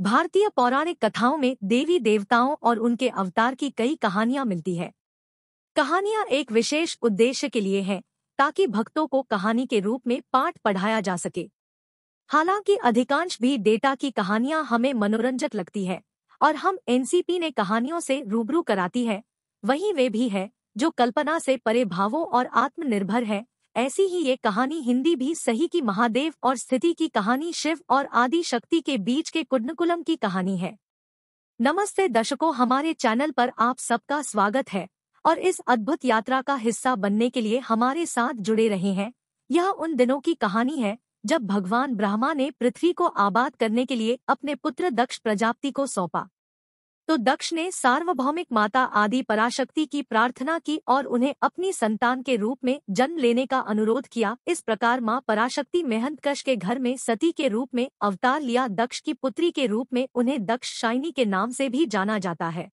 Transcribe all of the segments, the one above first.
भारतीय पौराणिक कथाओं में देवी देवताओं और उनके अवतार की कई कहानियां मिलती है। कहानियां एक विशेष उद्देश्य के लिए हैं, ताकि भक्तों को कहानी के रूप में पाठ पढ़ाया जा सके। हालांकि अधिकांश भी डेटा की कहानियां हमें मनोरंजक लगती है और हम एनसीपी ने कहानियों से रूबरू कराती है, वहीं वे भी है जो कल्पना से परे भावों और आत्मनिर्भर है। ऐसी ही ये कहानी हिंदी भी सही की महादेव और स्थिति की कहानी शिव और आदि शक्ति के बीच के कुडनकुलम की कहानी है। नमस्ते दर्शकों, हमारे चैनल पर आप सबका स्वागत है और इस अद्भुत यात्रा का हिस्सा बनने के लिए हमारे साथ जुड़े रहे हैं। यह उन दिनों की कहानी है जब भगवान ब्रह्मा ने पृथ्वी को आबाद करने के लिए अपने पुत्र दक्ष प्रजापति को सौंपा। तो दक्ष ने सार्वभौमिक माता आदि पराशक्ति की प्रार्थना की और उन्हें अपनी संतान के रूप में जन्म लेने का अनुरोध किया। इस प्रकार मां पराशक्ति मेहंतकश के घर में सती के रूप में अवतार लिया। दक्ष की पुत्री के रूप में उन्हें दक्षशायिनी के नाम से भी जाना जाता है।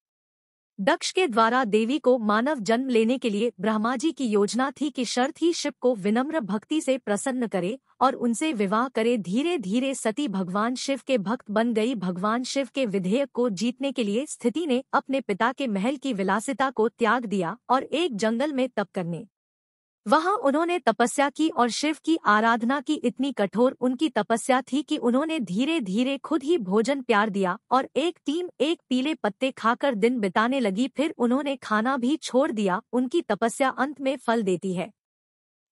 दक्ष के द्वारा देवी को मानव जन्म लेने के लिए ब्रह्मा जी की योजना थी कि शर्त ही शिव को विनम्र भक्ति से प्रसन्न करे और उनसे विवाह करे। धीरे धीरे सती भगवान शिव के भक्त बन गई। भगवान शिव के विधेयक को जीतने के लिए स्थिति ने अपने पिता के महल की विलासिता को त्याग दिया और एक जंगल में तप करने वहां उन्होंने तपस्या की और शिव की आराधना की। इतनी कठोर उनकी तपस्या थी कि उन्होंने धीरे धीरे खुद ही भोजन त्याग दिया और एक टीम एक पीले पत्ते खाकर दिन बिताने लगी। फिर उन्होंने खाना भी छोड़ दिया। उनकी तपस्या अंत में फल देती है।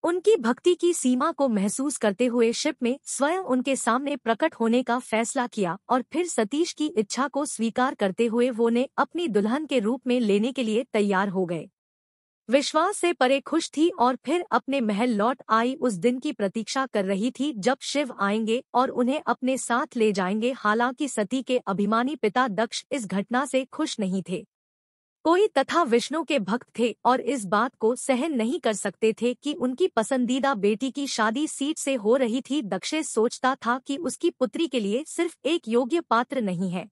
उनकी भक्ति की सीमा को महसूस करते हुए शिव ने स्वयं उनके सामने प्रकट होने का फैसला किया और फिर सतीश की इच्छा को स्वीकार करते हुए वो ने अपनी दुल्हन के रूप में लेने के लिए तैयार हो गए। विश्वास से परे खुश थी और फिर अपने महल लौट आई। उस दिन की प्रतीक्षा कर रही थी जब शिव आएंगे और उन्हें अपने साथ ले जाएंगे। हालांकि सती के अभिमानी पिता दक्ष इस घटना से खुश नहीं थे। कोई तथा विष्णु के भक्त थे और इस बात को सहन नहीं कर सकते थे कि उनकी पसंदीदा बेटी की शादी सीट से हो रही थी। दक्ष सोचता था कि उसकी पुत्री के लिए सिर्फ एक योग्य पात्र नहीं है,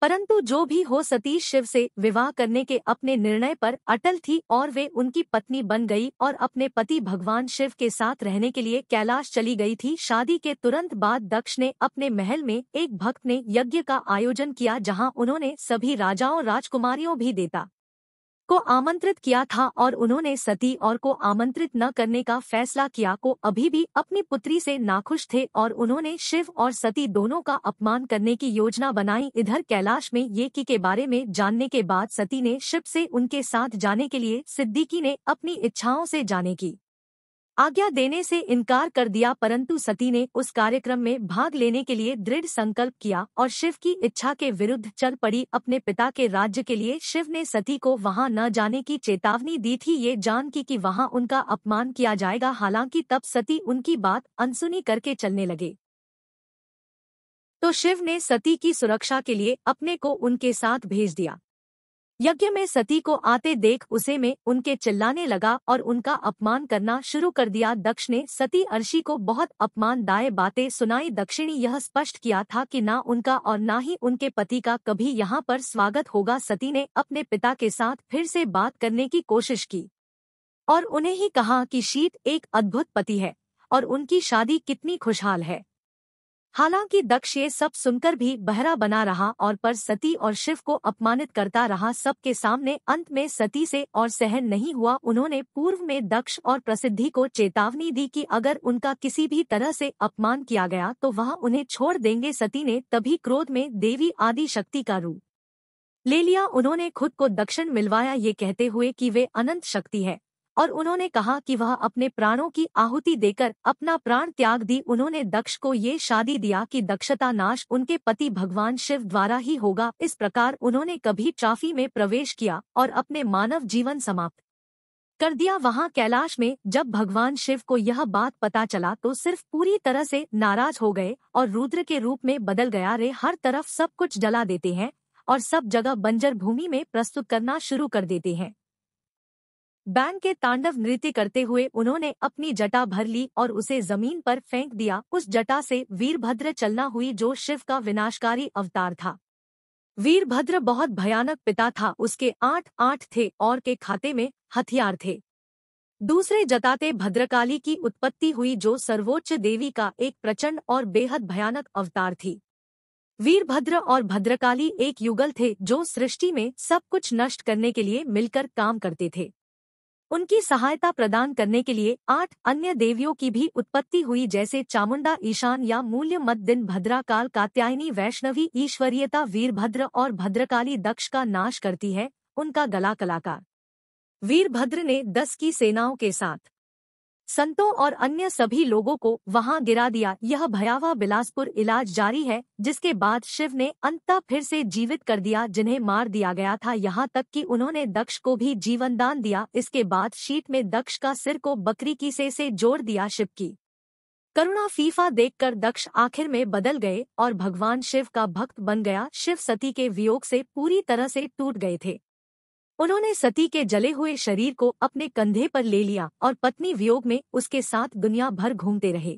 परंतु जो भी हो सतीश शिव से विवाह करने के अपने निर्णय पर अटल थी और वे उनकी पत्नी बन गई और अपने पति भगवान शिव के साथ रहने के लिए कैलाश चली गई थी। शादी के तुरंत बाद दक्ष ने अपने महल में एक भक्त ने यज्ञ का आयोजन किया, जहां उन्होंने सभी राजाओं राजकुमारियों भी देता को आमंत्रित किया था और उन्होंने सती और को आमंत्रित न करने का फैसला किया। को अभी भी अपनी पुत्री से नाखुश थे और उन्होंने शिव और सती दोनों का अपमान करने की योजना बनाई। इधर कैलाश में ये के बारे में जानने के बाद सती ने शिव से उनके साथ जाने के लिए सिद्दीकी ने अपनी इच्छाओं से जाने की आज्ञा देने से इनकार कर दिया, परंतु सती ने उस कार्यक्रम में भाग लेने के लिए दृढ़ संकल्प किया और शिव की इच्छा के विरुद्ध चल पड़ी। अपने पिता के राज्य के लिए शिव ने सती को वहां न जाने की चेतावनी दी थी, ये जान कि वहां उनका अपमान किया जाएगा। हालांकि तब सती उनकी बात अनसुनी करके चलने लगे, तो शिव ने सती की सुरक्षा के लिए अपने को उनके साथ भेज दिया। यज्ञ में सती को आते देख उसे में उनके चिल्लाने लगा और उनका अपमान करना शुरू कर दिया। दक्ष ने सती अर्षि को बहुत अपमानदायक बातें सुनाई। दक्षिणी यह स्पष्ट किया था कि ना उनका और ना ही उनके पति का कभी यहाँ पर स्वागत होगा। सती ने अपने पिता के साथ फिर से बात करने की कोशिश की और उन्हें ही कहा कि शीत एक अद्भुत पति है और उनकी शादी कितनी खुशहाल है। हालांकि दक्ष ये सब सुनकर भी बहरा बना रहा और पर सती और शिव को अपमानित करता रहा सबके सामने। अंत में सती से और सहन नहीं हुआ। उन्होंने पूर्व में दक्ष और प्रसिद्धि को चेतावनी दी कि अगर उनका किसी भी तरह से अपमान किया गया तो वह उन्हें छोड़ देंगे। सती ने तभी क्रोध में देवी आदि शक्ति का रूप ले लिया। उन्होंने खुद को दक्षिण मिलवाया, ये कहते हुए कि वे अनंत शक्ति है, और उन्होंने कहा कि वह अपने प्राणों की आहुति देकर अपना प्राण त्याग दी। उन्होंने दक्ष को ये शादी दिया कि दक्षता नाश उनके पति भगवान शिव द्वारा ही होगा। इस प्रकार उन्होंने कभी ट्राफी में प्रवेश किया और अपने मानव जीवन समाप्त कर दिया। वहां कैलाश में जब भगवान शिव को यह बात पता चला तो सिर्फ पूरी तरह से नाराज हो गए और रुद्र के रूप में बदल गया। रे हर तरफ सब कुछ जला देते हैं और सब जगह बंजर भूमि में प्रस्तुत करना शुरू कर देते हैं। बैंग के तांडव नृत्य करते हुए उन्होंने अपनी जटा भर ली और उसे जमीन पर फेंक दिया। उस जटा से वीरभद्र चलना हुई, जो शिव का विनाशकारी अवतार था। वीरभद्र बहुत भयानक पिता था। उसके 8 थे और के खाते में हथियार थे। दूसरे जताते भद्रकाली की उत्पत्ति हुई, जो सर्वोच्च देवी का एक प्रचंड और बेहद भयानक अवतार थी। वीरभद्र और भद्रकाली एक युगल थे जो सृष्टि में सब कुछ नष्ट करने के लिए मिलकर काम करते थे। उनकी सहायता प्रदान करने के लिए 8 अन्य देवियों की भी उत्पत्ति हुई, जैसे चामुंडा ईशान या मूल्य मत दिन, भद्राकाल कात्यायनी वैष्णवी ईश्वरीयता। वीरभद्र और भद्रकाली दक्ष का नाश करती है। उनका गला कलाकार। वीरभद्र ने 10 की सेनाओं के साथ संतों और अन्य सभी लोगों को वहां गिरा दिया। यह भयावह बिलासपुर इलाज जारी है, जिसके बाद शिव ने अंततः फिर से जीवित कर दिया जिन्हें मार दिया गया था। यहाँ तक कि उन्होंने दक्ष को भी जीवन दान दिया। इसके बाद शीत में दक्ष का सिर को बकरी की से जोड़ दिया। शिव की करुणा फीफा देखकर दक्ष आखिर में बदल गए और भगवान शिव का भक्त बन गया। शिव सती के वियोग से पूरी तरह से टूट गए थे। उन्होंने सती के जले हुए शरीर को अपने कंधे पर ले लिया और पत्नी वियोग में उसके साथ दुनिया भर घूमते रहे।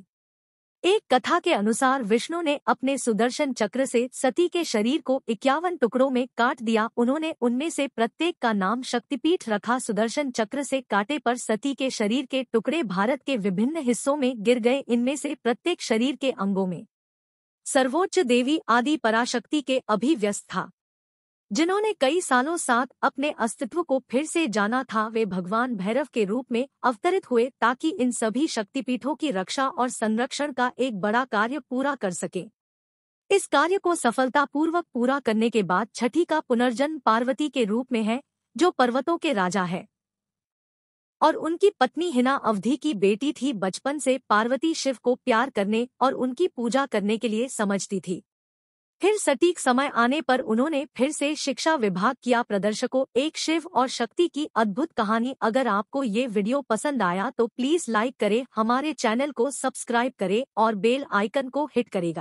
एक कथा के अनुसार विष्णु ने अपने सुदर्शन चक्र से सती के शरीर को 51 टुकड़ों में काट दिया। उन्होंने उनमें से प्रत्येक का नाम शक्तिपीठ रखा। सुदर्शन चक्र से काटे पर सती के शरीर के टुकड़े भारत के विभिन्न हिस्सों में गिर गए। इनमें से प्रत्येक शरीर के अंगों में सर्वोच्च देवी आदि पराशक्ति के अभिव्यस्त था, जिन्होंने कई सालों साथ अपने अस्तित्व को फिर से जाना था। वे भगवान भैरव के रूप में अवतरित हुए ताकि इन सभी शक्तिपीठों की रक्षा और संरक्षण का एक बड़ा कार्य पूरा कर सके। इस कार्य को सफलतापूर्वक पूरा करने के बाद छठी का पुनर्जन्म पार्वती के रूप में है, जो पर्वतों के राजा है और उनकी पत्नी हिना अवधि की बेटी थी। बचपन से पार्वती शिव को प्यार करने और उनकी पूजा करने के लिए समझती थी। फिर सटीक समय आने पर उन्होंने फिर से शिक्षा विभाग किया। प्रदर्शकों, एक शिव और शक्ति की अद्भुत कहानी। अगर आपको ये वीडियो पसंद आया तो प्लीज लाइक करें, हमारे चैनल को सब्सक्राइब करें और बेल आइकन को हिट करेगा।